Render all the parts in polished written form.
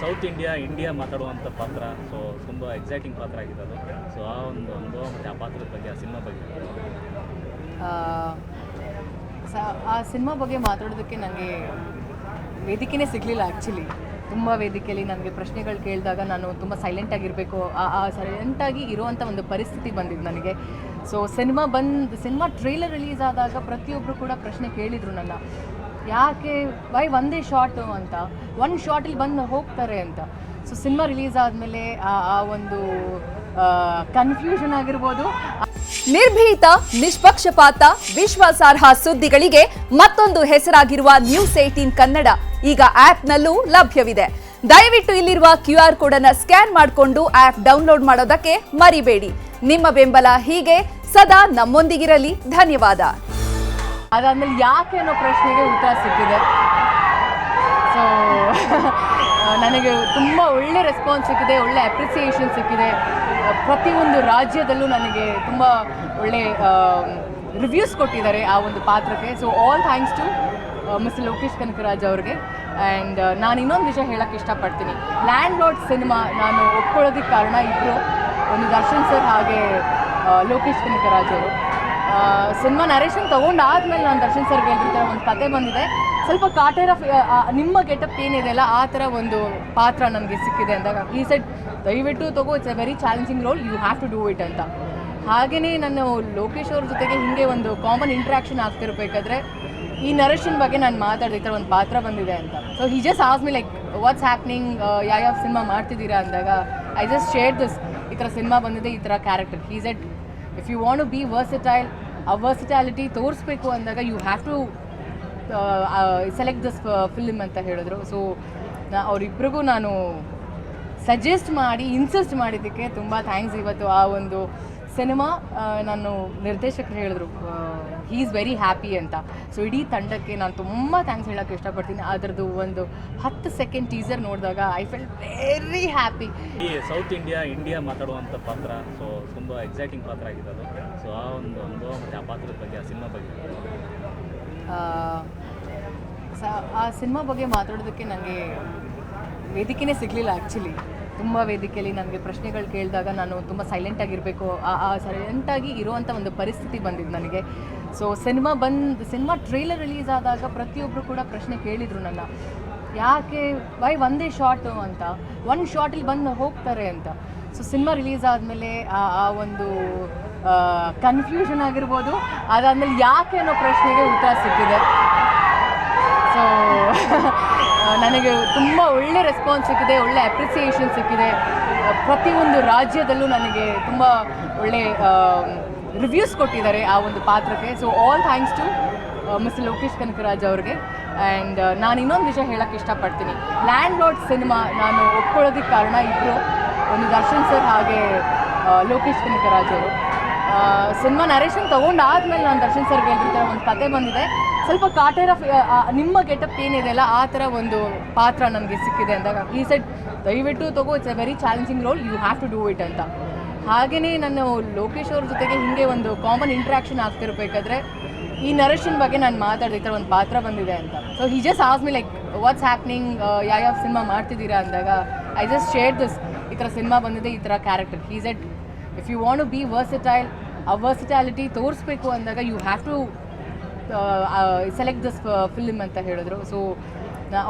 South India ಮಾತಾಡುವಂಥ ಪಾತ್ರ. So ತುಂಬ exciting ಪಾತ್ರ ಆಗಿದೆ ಅದು. ಸೊ ಆ ಒಂದು ಅನುಭವ ಮತ್ತು ಆ ಪಾತ್ರದ ಬಗ್ಗೆ, ಆ ಸಿನಿಮಾ ಬಗ್ಗೆ. ಆ ಸಿನಿಮಾ ಬಗ್ಗೆ ಮಾತಾಡೋದಕ್ಕೆ ನನಗೆ ವೇದಿಕೆನೇ ಸಿಗಲಿಲ್ಲ. ಆ್ಯಕ್ಚುಲಿ ತುಂಬ ವೇದಿಕೆಯಲ್ಲಿ ನನಗೆ ಪ್ರಶ್ನೆಗಳು ಕೇಳಿದಾಗ ನಾನು ತುಂಬ ಸೈಲೆಂಟಾಗಿರಬೇಕು, ಆ ಸೈಲೆಂಟಾಗಿ ಇರುವಂಥ ಒಂದು ಪರಿಸ್ಥಿತಿ ಬಂದಿದ್ದು ನನಗೆ. ಸೊ ಸಿನಿಮಾ ಟ್ರೇಲರ್ ರಿಲೀಸ್ ಆದಾಗ ಪ್ರತಿಯೊಬ್ಬರು ಕೂಡ ಪ್ರಶ್ನೆ ಕೇಳಿದರು ನನ್ನ, ಯಾಕೆ ವೈ ಒಂದೇ ಶಾರ್ಟು ಅಂತ, ಒಂದು ಶಾರ್ಟಲ್ಲಿ ಬಂದು ಹೋಗ್ತಾರೆ ಅಂತ. ಸೊ ಸಿನಿಮಾ ರಿಲೀಸ್ ಆದಮೇಲೆ ಆ ಒಂದು ಕನ್ಫ್ಯೂಷನ್ ಆಗಿರ್ಬೋದು. ನಿರ್ಭೀತ, ನಿಷ್ಪಕ್ಷಪಾತ, ವಿಶ್ವಾಸಾರ್ಹ ಸುದ್ದಿಗಳಿಗೆ ಮತ್ತೊಂದು ಹೆಸರಾಗಿರುವ ನ್ಯೂಸ್18 ಕನ್ನಡ ಈಗ ಆಪ್ನಲ್ಲೂ ಲಭ್ಯವಿದೆ. ದಯವಿಟ್ಟು ಇಲ್ಲಿರುವ QR ಕೋಡ್ ಅನ್ನು ಸ್ಕ್ಯಾನ್ ಮಾಡಿಕೊಂಡು ಆಪ್ ಡೌನ್ಲೋಡ್ ಮಾಡೋದಕ್ಕೆ ಮರಿಬೇಡಿ. ನಿಮ್ಮ ಬೆಂಬಲ ಹೀಗೆ ಸದಾ ನಮ್ಮೊಂದಿಗಿರಲಿ. ಧನ್ಯವಾದ. ಅದಾದ್ಮೇಲೆ ಯಾಕೆ ಅನ್ನೋ ಪ್ರಶ್ನೆಗೆ ಉತ್ತರ ಸಿಕ್ಕಿದೆ. ಸೊ ನನಗೆ ತುಂಬ ಒಳ್ಳೆ ರೆಸ್ಪಾನ್ಸ್ ಸಿಕ್ಕಿದೆ, ಒಳ್ಳೆ ಅಪ್ರಿಸಿಯೇಷನ್ ಸಿಕ್ಕಿದೆ. ಪ್ರತಿಯೊಂದು ರಾಜ್ಯದಲ್ಲೂ ನನಗೆ ತುಂಬ ಒಳ್ಳೆ ರಿವ್ಯೂಸ್ ಕೊಟ್ಟಿದ್ದಾರೆ ಆ ಒಂದು ಪಾತ್ರಕ್ಕೆ. So all thanks to mister Lokesh Kanagaraj ಅವ್ರಿಗೆ. ಆ್ಯಂಡ್ ನಾನು ಇನ್ನೊಂದು ವಿಷಯ ಹೇಳೋಕ್ಕೆ ಇಷ್ಟಪಡ್ತೀನಿ. ಲ್ಯಾಂಡ್ ಲಾರ್ಡ್ ಸಿನಿಮಾ ನಾನು ಒಪ್ಕೊಳ್ಳೋದಕ್ಕೆ ಕಾರಣ ಇಬ್ಬರು, ಒಂದು ದರ್ಶನ್ ಸರ್ ಹಾಗೆ ಲೋಕೇಶ್ ಕನಕರಾಜ್ ಅವರು. ಸಿನಿಮಾ ನರೇಶನ್ ತೊಗೊಂಡಾದ್ಮೇಲೆ ನಾನು ದರ್ಶನ್ ಸರ್ಗೆ ಹೇಳಿರ್ತಾರೆ, ಒಂದು ಕತೆ ಬಂದಿದೆ, ಸ್ವಲ್ಪ ಕಾಟೇರ ನಿಮ್ಮ ಗೆಟಪ್ ಏನಿದೆಯಲ್ಲ ಆ ಥರ ಒಂದು ಪಾತ್ರ ನನಗೆ ಸಿಕ್ಕಿದೆ ಅಂದಾಗ ಈ ಸೆಟ್ ದಯವಿಟ್ಟು ತಗೋ, it's a very challenging role, you have to do it ಅಂತ. ಹಾಗೆಯೇ ನಾನು ಲೋಕೇಶ್ ಅವ್ರ ಜೊತೆಗೆ ಹೀಗೆ ಒಂದು ಕಾಮನ್ ಇಂಟ್ರ್ಯಾಕ್ಷನ್ ಆಗ್ತಿರ್ಬೇಕಾದ್ರೆ ಈ ನರೇಶನ್ ಬಗ್ಗೆ ನಾನು ಮಾತಾಡಿದೆ, ಈ ಥರ ಒಂದು ಪಾತ್ರ ಬಂದಿದೆ ಅಂತ. So he just ask me like what's happening, ಯಾವ ಸಿನಿಮಾ ಮಾಡ್ತಿದ್ದೀರಾ ಅಂದಾಗ ಐ ಜಸ್ಟ್ ಶೇರ್ ದಿಸ್, ಈ ಥರ ಸಿನಿಮಾ ಬಂದಿದೆ, ಈ ಥರ character. He said if you want to be versatile, ಆ ವರ್ಸಿಟಾಲಿಟಿ ತೋರಿಸ್ಬೇಕು ಅಂದಾಗ you have to select this film ಅಂತ ಹೇಳಿದ್ರು. ಸೊ ಅವರಿಬ್ಬರಿಗೂ ನಾನು ಸಜೆಸ್ಟ್ ಮಾಡಿ ಇನ್ಸಿಸ್ಟ್ ಮಾಡಿದ್ದಕ್ಕೆ ತುಂಬ ಥ್ಯಾಂಕ್ಸ್. ಇವತ್ತು ಆ ಒಂದು ಸಿನಿಮಾ ನಾನು ನಿರ್ದೇಶಕರು ಹೇಳಿದ್ರು ಹೀ ಈಸ್ ವೆರಿ ಹ್ಯಾಪಿ ಅಂತ. ಸೊ ಇಡೀ ತಂಡಕ್ಕೆ ನಾನು ತುಂಬ ಥ್ಯಾಂಕ್ಸ್ ಹೇಳೋಕ್ಕೆ ಇಷ್ಟಪಡ್ತೀನಿ. ಅದರದ್ದು ಒಂದು 10 ಸೆಕೆಂಡ್ ಟೀಸರ್ ನೋಡಿದಾಗ ಐ ಫೆಲ್ಟ್ ವೆರಿ ಹ್ಯಾಪಿ. ಈ ಸೌತ್ ಇಂಡಿಯಾ ಮಾತಾಡುವಂಥ ಪಾತ್ರ. ಸೊ ತುಂಬ ಎಕ್ಸೈಟಿಂಗ್ ಪಾತ್ರ ಆಗಿದೆ ಅದು. ಸೊ ಆ ಒಂದು ಅನುಭವ ಮತ್ತು ಆ ಪಾತ್ರದ ಬಗ್ಗೆ, ಆ ಸಿನಿಮಾ ಬಗ್ಗೆ. ಆ ಸಿನಿಮಾ ಬಗ್ಗೆ ಮಾತಾಡೋದಕ್ಕೆ ನನಗೆ ವೇದಿಕೆನೇ ಸಿಗಲಿಲ್ಲ. ಆ್ಯಕ್ಚುಲಿ ತುಂಬ ವೇದಿಕೆಯಲ್ಲಿ ನನಗೆ ಪ್ರಶ್ನೆಗಳು ಕೇಳಿದಾಗ ನಾನು ತುಂಬ ಸೈಲೆಂಟಾಗಿರಬೇಕು, ಆ ಸೈಲೆಂಟಾಗಿ ಇರುವಂಥ ಒಂದು ಪರಿಸ್ಥಿತಿ ಬಂದಿದ್ದು ನನಗೆ. ಸೊ ಸಿನಿಮಾ ಟ್ರೇಲರ್ ರಿಲೀಸ್ ಆದಾಗ ಪ್ರತಿಯೊಬ್ಬರು ಕೂಡ ಪ್ರಶ್ನೆ ಕೇಳಿದರು ನನ್ನ, ಯಾಕೆ ವೈ ಒಂದೇ ಶಾರ್ಟು ಅಂತ, ಒಂದು ಶಾರ್ಟಲ್ಲಿ ಬಂದು ಹೋಗ್ತಾರೆ ಅಂತ. ಸೊ ಸಿನಿಮಾ ರಿಲೀಸ್ ಆದಮೇಲೆ ಆ ಒಂದು ಕನ್ಫ್ಯೂಷನ್ ಆಗಿರ್ಬೋದು. ಅದಾದಮೇಲೆ ಯಾಕೆ ಅನ್ನೋ ಪ್ರಶ್ನೆಗೆ ಉತ್ತರ ಸಿಕ್ಕಿದೆ. ಸೊ ನನಗೆ ತುಂಬ ಒಳ್ಳೆ ರೆಸ್ಪಾನ್ಸ್ ಸಿಕ್ಕಿದೆ, ಒಳ್ಳೆ ಅಪ್ರಿಸಿಯೇಷನ್ ಸಿಕ್ಕಿದೆ. ಪ್ರತಿಯೊಂದು ರಾಜ್ಯದಲ್ಲೂ ನನಗೆ ತುಂಬ ಒಳ್ಳೆ ರಿವ್ಯೂಸ್ ಕೊಟ್ಟಿದ್ದಾರೆ ಆ ಒಂದು ಪಾತ್ರಕ್ಕೆ. So all thanks to mister Lokesh Kanagaraj ಅವ್ರಿಗೆ. ಆ್ಯಂಡ್ ನಾನು ಇನ್ನೊಂದು ವಿಷಯ ಹೇಳೋಕ್ಕೆ ಇಷ್ಟಪಡ್ತೀನಿ. ಲ್ಯಾಂಡ್ ಲಾರ್ಡ್ ಸಿನಿಮಾ ನಾನು ಒಪ್ಕೊಳ್ಳೋದಕ್ಕೆ ಕಾರಣ ಇಬ್ಬರು, ಒಂದು ದರ್ಶನ್ ಸರ್ ಹಾಗೆ ಲೋಕೇಶ್ ಕನಕರಾಜ್ ಅವರು. ಸಿನಿಮಾ ನರೇಶನ್ ತೊಗೊಂಡಾದ್ಮೇಲೆ ನಾನು ದರ್ಶನ್ ಸರ್ಗೆ ಹೇಳಿರ್ತಾರೆ, ಒಂದು ಕತೆ ಬಂದಿದೆ, ಸ್ವಲ್ಪ ಕಾಟೇರ ನಿಮ್ಮ ಗೆಟಪ್ ಏನಿದೆಯಲ್ಲ ಆ ಥರ ಒಂದು ಪಾತ್ರ ನನಗೆ ಸಿಕ್ಕಿದೆ ಅಂದಾಗ ಈ ಸೆಟ್ ದಯವಿಟ್ಟು ತಗೋ, it's a very challenging role, you have to do it ಅಂತ. ಹಾಗೆಯೇ ನಾನು ಲೋಕೇಶ್ ಅವ್ರ ಜೊತೆಗೆ ಹೀಗೆ ಒಂದು ಕಾಮನ್ ಇಂಟ್ರ್ಯಾಕ್ಷನ್ ಆಗ್ತಿರ್ಬೇಕಾದ್ರೆ ಈ ನರೇಶನ್ ಬಗ್ಗೆ ನಾನು ಮಾತಾಡಿದೆ, ಈ ಥರ ಒಂದು ಪಾತ್ರ ಬಂದಿದೆ ಅಂತ. So he just ask me like what's happening, ಯಾವ ಸಿನಿಮಾ ಮಾಡ್ತಿದ್ದೀರಾ ಅಂದಾಗ ಐ ಜಸ್ಟ್ ಶೇರ್ ದಿಸ್, ಈ ಥರ ಸಿನಿಮಾ ಬಂದಿದೆ, ಈ ಥರ character. He said if you want to be versatile, ಆ ವರ್ಸಿಟಾಲಿಟಿ ತೋರಿಸ್ಬೇಕು ಅಂದಾಗ you have to select this film ಅಂತ ಹೇಳಿದ್ರು. ಸೊ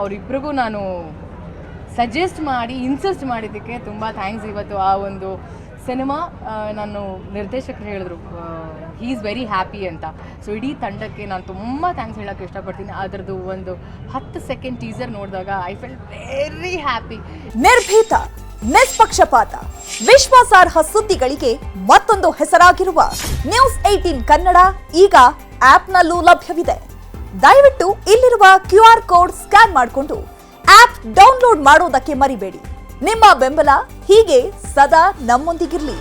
ಅವರಿಬ್ಬರಿಗೂ ನಾನು ಸಜೆಸ್ಟ್ ಮಾಡಿ ಇನ್ಸಿಸ್ಟ್ ಮಾಡಿದ್ದಕ್ಕೆ ತುಂಬ ಥ್ಯಾಂಕ್ಸ್. ಇವತ್ತು ಆ ಒಂದು ಸಿನಿಮಾ ನಾನು ನಿರ್ದೇಶಕರು ಹೇಳಿದ್ರು ಹೀ ಈಸ್ ವೆರಿ ಹ್ಯಾಪಿ ಅಂತ. ಸೊ ಇಡೀ ತಂಡಕ್ಕೆ ನಾನು ತುಂಬ ಥ್ಯಾಂಕ್ಸ್ ಹೇಳೋಕ್ಕೆ ಇಷ್ಟಪಡ್ತೀನಿ. ಅದರದ್ದು ಒಂದು 10 ಸೆಕೆಂಡ್ ಟೀಸರ್ ನೋಡಿದಾಗ ಐ ಫೆಲ್ಟ್ ವೆರಿ ಹ್ಯಾಪಿ. ನಿರ್ಭೀತ, ನಿಷ್ಪಕ್ಷಪಾತ, ವಿಶ್ವಾಸಾರ್ಹ ಸುದ್ದಿಗಳಿಗೆ ಮತ್ತೊಂದು ಹೆಸರಾಗಿರುವ ನ್ಯೂಸ್18 ಕನ್ನಡ ಈಗ ಆಪ್ನಲ್ಲೂ ಲಭ್ಯವಿದೆ. ದಯವಿಟ್ಟು ಇಲ್ಲಿರುವ QR ಕೋಡ್ ಸ್ಕ್ಯಾನ್ ಮಾಡಿಕೊಂಡು ಆಪ್ ಡೌನ್ಲೋಡ್ ಮಾಡೋದಕ್ಕೆ ಮರಿಬೇಡಿ. ನಿಮ್ಮ ಬೆಂಬಲ ಹೀಗೆ ಸದಾ ನಮ್ಮೊಂದಿಗಿರಲಿ.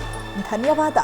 ಧನ್ಯವಾದ.